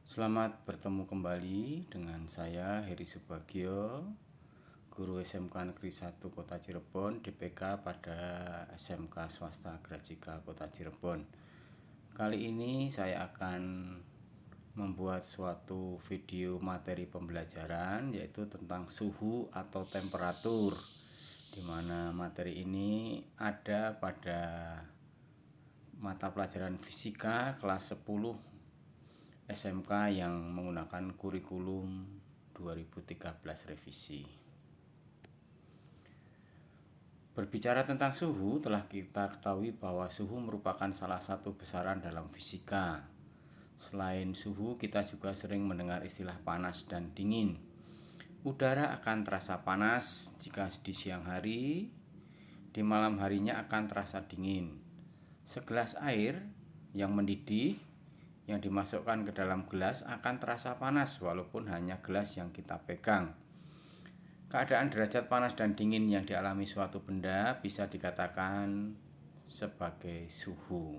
Selamat bertemu kembali dengan saya Heri Subagio, guru SMK Negeri 1 Kota Cirebon, DPK pada SMK Swasta Grajika Kota Cirebon. Kali ini saya akan membuat suatu video materi pembelajaran yaitu tentang suhu atau temperatur, di mana materi ini ada pada mata pelajaran fisika kelas 10 SMK yang menggunakan kurikulum 2013 revisi. Berbicara tentang suhu, telah kita ketahui bahwa suhu merupakan salah satu besaran dalam fisika. Selain suhu, kita juga sering mendengar istilah panas dan dingin. Udara akan terasa panas jika di siang hari, di malam harinya akan terasa dingin. Segelas air yang mendidih yang dimasukkan ke dalam gelas akan terasa panas walaupun hanya gelas yang kita pegang. Keadaan derajat panas dan dingin yang dialami suatu benda bisa dikatakan sebagai suhu.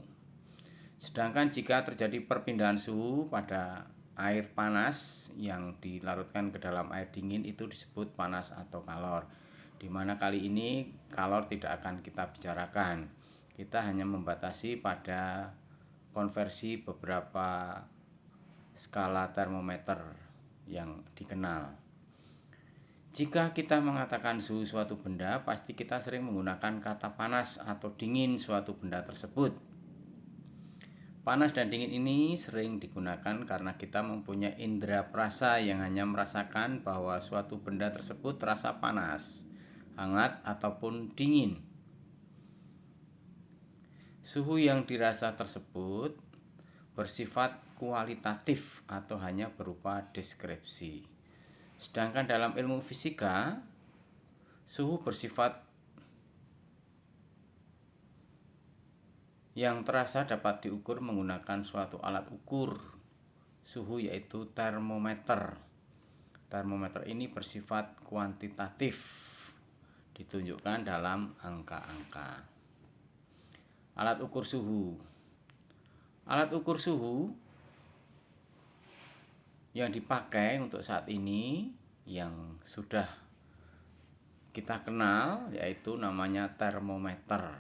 Sedangkan jika terjadi perpindahan suhu pada air panas yang dilarutkan ke dalam air dingin, itu disebut panas atau kalor. Di mana kali ini kalor tidak akan kita bicarakan. Kita hanya membatasi pada konversi beberapa skala termometer yang dikenal. Jika kita mengatakan suhu suatu benda, pasti kita sering menggunakan kata panas atau dingin suatu benda tersebut. Panas dan dingin ini sering digunakan karena kita mempunyai indera perasa yang hanya merasakan bahwa suatu benda tersebut terasa panas, hangat, ataupun dingin. Suhu yang dirasa tersebut bersifat kualitatif atau hanya berupa deskripsi. Sedangkan dalam ilmu fisika, suhu bersifat yang terasa dapat diukur menggunakan suatu alat ukur suhu yaitu termometer. Termometer ini bersifat kuantitatif, ditunjukkan dalam angka-angka. Alat ukur suhu. Alat ukur suhu yang dipakai untuk saat ini yang sudah kita kenal yaitu namanya termometer.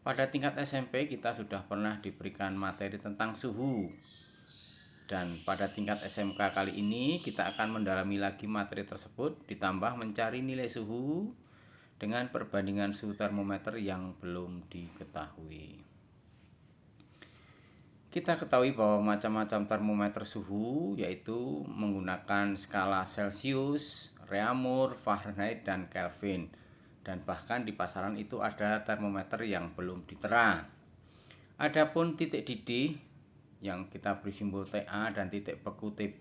Pada tingkat SMP kita sudah pernah diberikan materi tentang suhu. Dan pada tingkat SMK kali ini kita akan mendalami lagi materi tersebut ditambah mencari nilai suhu dengan perbandingan suhu termometer yang belum diketahui. Kita ketahui bahwa macam-macam termometer suhu yaitu menggunakan skala Celsius, Reaumur, Fahrenheit, dan Kelvin. Dan bahkan di pasaran itu ada termometer yang belum ditera. Adapun titik didih yang kita beri simbol TA dan titik beku TB,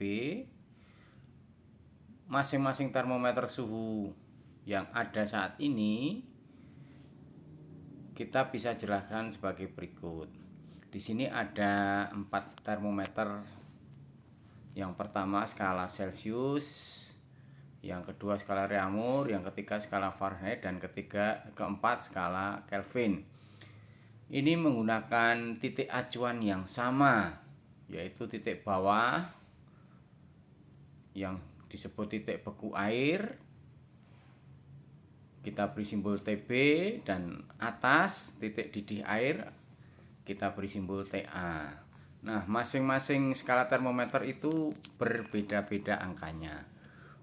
masing-masing termometer suhu yang ada saat ini kita bisa jelaskan sebagai berikut. Di sini ada 4 termometer. Yang pertama skala Celsius, yang kedua skala Reaumur, yang ketiga skala Fahrenheit, dan keempat skala Kelvin. Ini menggunakan titik acuan yang sama, yaitu titik bawah yang disebut titik beku air, kita beri simbol TB, dan atas titik didih air kita beri simbol TA. Nah, masing-masing skala termometer itu berbeda-beda angkanya.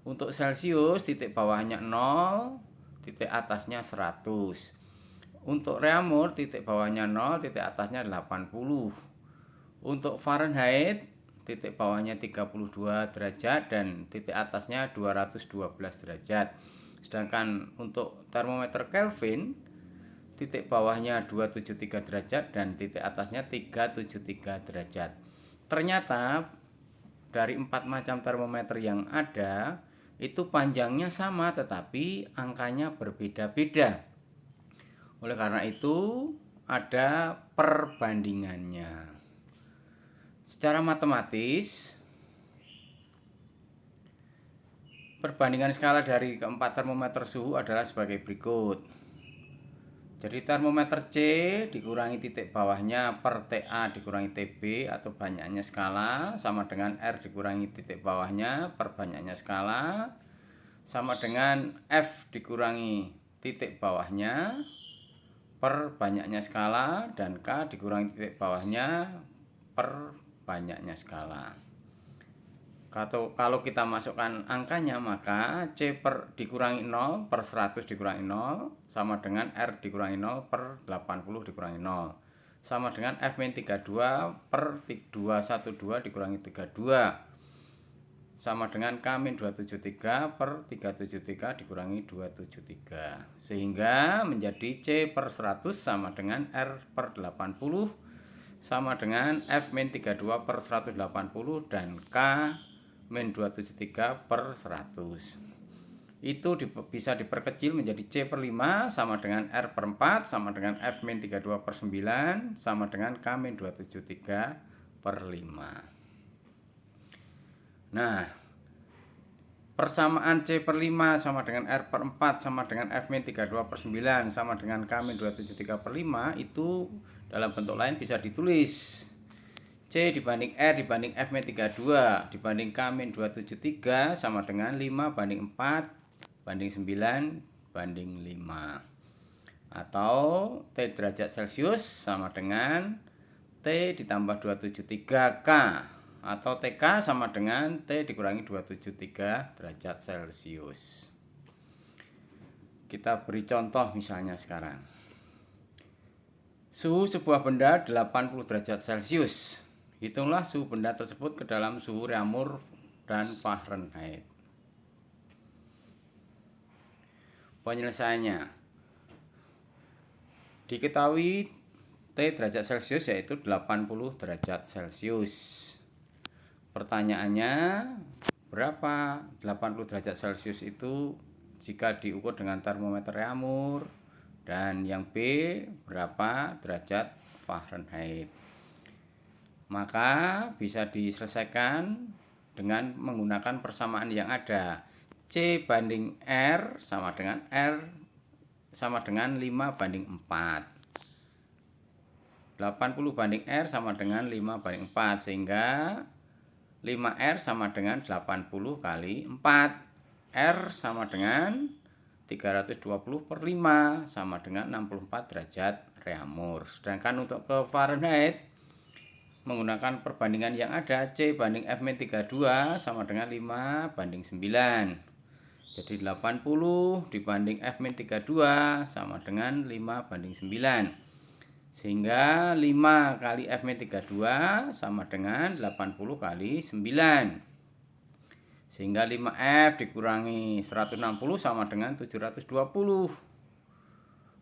Untuk Celsius titik bawahnya 0, titik atasnya 100. Untuk Reaumur titik bawahnya 0, titik atasnya 80. Untuk Fahrenheit titik bawahnya 32 derajat dan titik atasnya 212 derajat. Sedangkan untuk termometer Kelvin titik bawahnya 273 derajat dan titik atasnya 373 derajat. Ternyata dari 4 macam termometer yang ada itu panjangnya sama tetapi angkanya berbeda-beda. Oleh karena itu ada perbandingannya. Secara matematis, perbandingan skala dari keempat termometer suhu adalah sebagai berikut. Jadi termometer C dikurangi titik bawahnya per TA dikurangi TB atau banyaknya skala sama dengan R dikurangi titik bawahnya per banyaknya skala sama dengan F dikurangi titik bawahnya per banyaknya skala dan K dikurangi titik bawahnya per banyaknya skala. Kalau kita masukkan angkanya, maka C dikurangi 0 per 100 dikurangi 0 sama dengan R dikurangi 0 per 80 dikurangi 0 sama dengan F-32 per 212 dikurangi 32 sama dengan K-273 per 373 dikurangi 273, sehingga menjadi C per 100 sama dengan R per 80 sama dengan F-32 per 180 dan K-273 per 100. Itu bisa diperkecil menjadi C per 5 sama dengan R per 4 sama dengan F-32 per 9 sama dengan K-273 per 5. Nah, persamaan C per 5 sama dengan R per 4 sama dengan F-32 per 9 sama dengan K-273 per 5 itu dalam bentuk lain bisa ditulis C dibanding R dibanding F-32 dibanding K-273 sama dengan 5 banding 4 banding 9 banding 5. Atau T derajat Celcius sama dengan T ditambah 273K. Atau TK sama dengan T dikurangi 273 derajat Celcius. Kita beri contoh misalnya sekarang. Suhu sebuah benda 80 derajat Celcius. Hitunglah suhu benda tersebut ke dalam suhu Reaumur dan Fahrenheit. Penyelesaiannya. Diketahui T derajat Celcius yaitu 80 derajat Celcius. Pertanyaannya, berapa 80 derajat Celcius itu jika diukur dengan termometer Reaumur? Dan yang B, berapa derajat Fahrenheit? Maka bisa diselesaikan dengan menggunakan persamaan yang ada. C banding R sama dengan 5 banding 4. 80 banding R sama dengan 5 banding 4, sehingga 5R sama dengan 80 kali 4. R sama dengan 320 per 5 sama dengan 64 derajat Reaumur. Sedangkan untuk ke Fahrenheit menggunakan perbandingan yang ada, C banding F-32 sama dengan 5 banding 9. Jadi 80 dibanding F-32 sama dengan 5 banding 9. Sehingga 5 kali F-32 sama dengan 80 kali 9. Sehingga 5F dikurangi 160 sama dengan 720.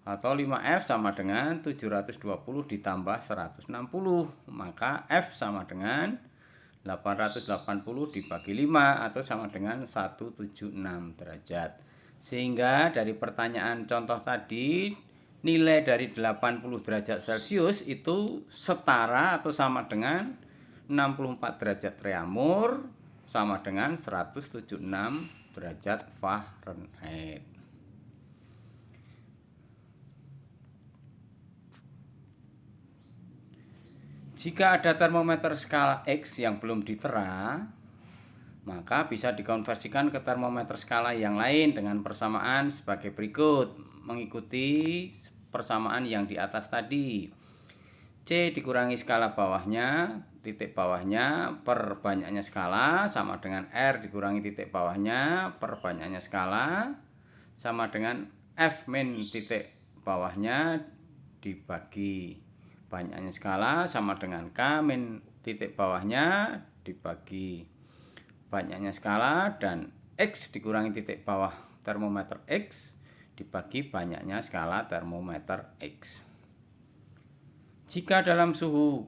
Atau 5F sama dengan 720 ditambah 160. Maka F sama dengan 880 dibagi 5 atau sama dengan 176 derajat. Sehingga dari pertanyaan contoh tadi, nilai dari 80 derajat Celcius itu setara atau sama dengan 64 derajat Reaumur sama dengan 176 derajat Fahrenheit. Jika ada termometer skala X yang belum ditera, maka bisa dikonversikan ke termometer skala yang lain dengan persamaan sebagai berikut, mengikuti persamaan yang di atas tadi. C dikurangi skala bawahnya, titik bawahnya per banyaknya skala sama dengan R dikurangi titik bawahnya per banyaknya skala sama dengan F min titik bawahnya dibagi banyaknya skala sama dengan K min titik bawahnya dibagi banyaknya skala dan X dikurangi titik bawah termometer X dibagi banyaknya skala termometer X. Jika dalam suhu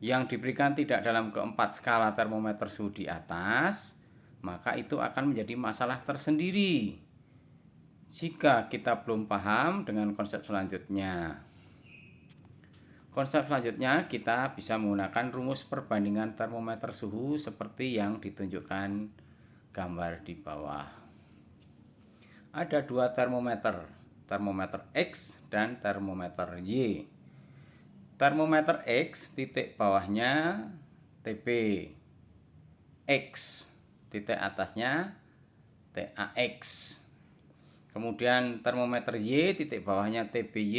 yang diberikan tidak dalam keempat skala termometer suhu di atas, maka itu akan menjadi masalah tersendiri jika kita belum paham dengan konsep selanjutnya. Konsep selanjutnya kita bisa menggunakan rumus perbandingan termometer suhu seperti yang ditunjukkan gambar di bawah. Ada dua termometer termometer X dan termometer Y. Termometer X titik bawahnya TB, X titik atasnya TAX. Kemudian termometer Y titik bawahnya TBY,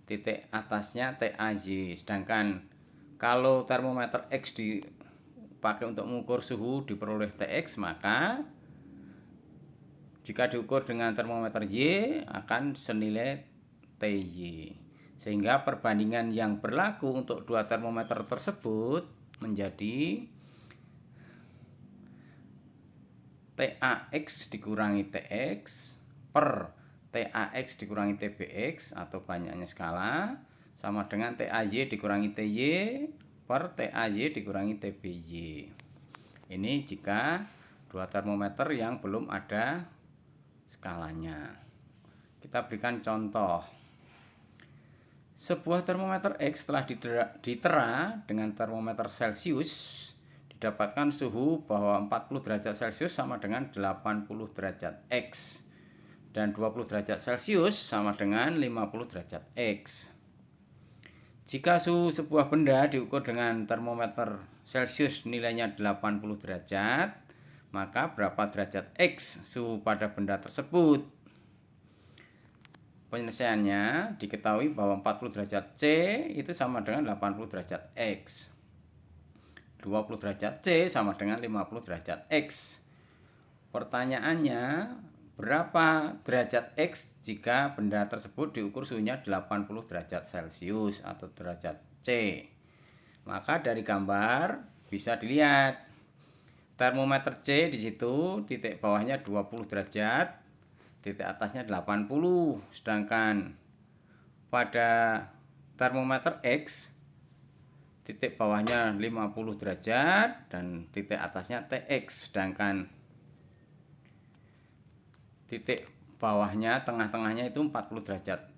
titik atasnya TAY. Sedangkan kalau termometer X dipakai untuk mengukur suhu diperoleh TX, maka jika diukur dengan termometer Y akan senilai TY. Sehingga perbandingan yang berlaku untuk dua termometer tersebut menjadi TAX dikurangi TX per TAX dikurangi TBX atau banyaknya skala sama dengan TAY dikurangi TY per TAY dikurangi TBY. Ini jika dua termometer yang belum ada skalanya. Kita berikan contoh. Sebuah termometer X telah ditera dengan termometer Celcius, didapatkan suhu bahwa 40 derajat Celcius sama dengan 80 derajat X dan 20 derajat Celcius sama dengan 50 derajat X. Jika suhu sebuah benda diukur dengan termometer Celcius nilainya 80 derajat, maka berapa derajat X suhu pada benda tersebut? Penyelesaiannya diketahui bahwa 40 derajat C itu sama dengan 80 derajat X. 20 derajat C sama dengan 50 derajat X. Pertanyaannya, berapa derajat X jika benda tersebut diukur suhunya 80 derajat Celcius atau derajat C? Maka dari gambar bisa dilihat termometer C di situ titik bawahnya 20 derajat, titik atasnya 80. Sedangkan pada termometer X titik bawahnya 50 derajat dan titik atasnya TX. Sedangkan titik bawahnya tengah-tengahnya itu 40 derajat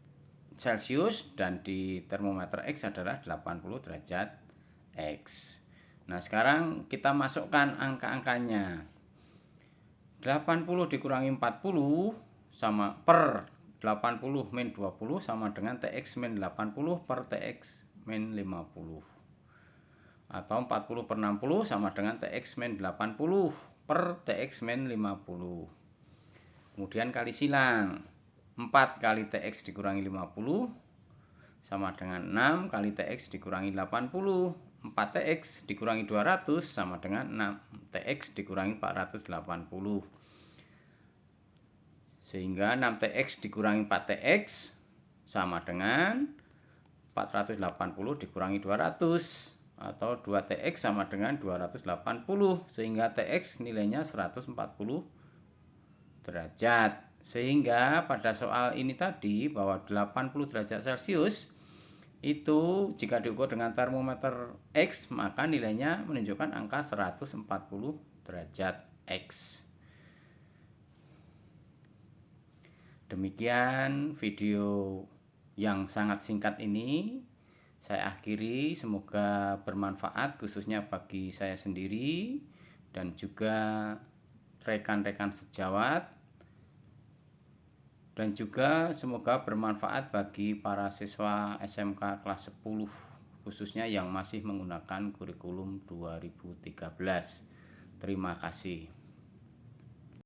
Celcius dan di termometer X adalah 80 derajat X. Nah, sekarang kita masukkan angka-angkanya. 80 dikurangi 40 sama per 80 min 20 sama dengan TX min 80 per TX min 50. Atau 40 per 60 sama dengan TX min 80 per TX min 50. Kemudian kali silang. 4 kali TX dikurangi 50 sama dengan 6 kali TX dikurangi 80. 4 TX dikurangi 200 sama dengan 6 TX dikurangi 480. Sehingga 6 TX dikurangi 4 TX sama dengan 480 dikurangi 200 atau 2 TX sama dengan 280, sehingga TX nilainya 140 derajat. Sehingga pada soal ini tadi bahwa 80 derajat Celcius itu jika diukur dengan termometer X maka nilainya menunjukkan angka 140 derajat X. Demikian video yang sangat singkat ini saya akhiri, semoga bermanfaat khususnya bagi saya sendiri dan juga rekan-rekan sejawat, dan juga semoga bermanfaat bagi para siswa SMK kelas 10 khususnya yang masih menggunakan kurikulum 2013. Terima kasih.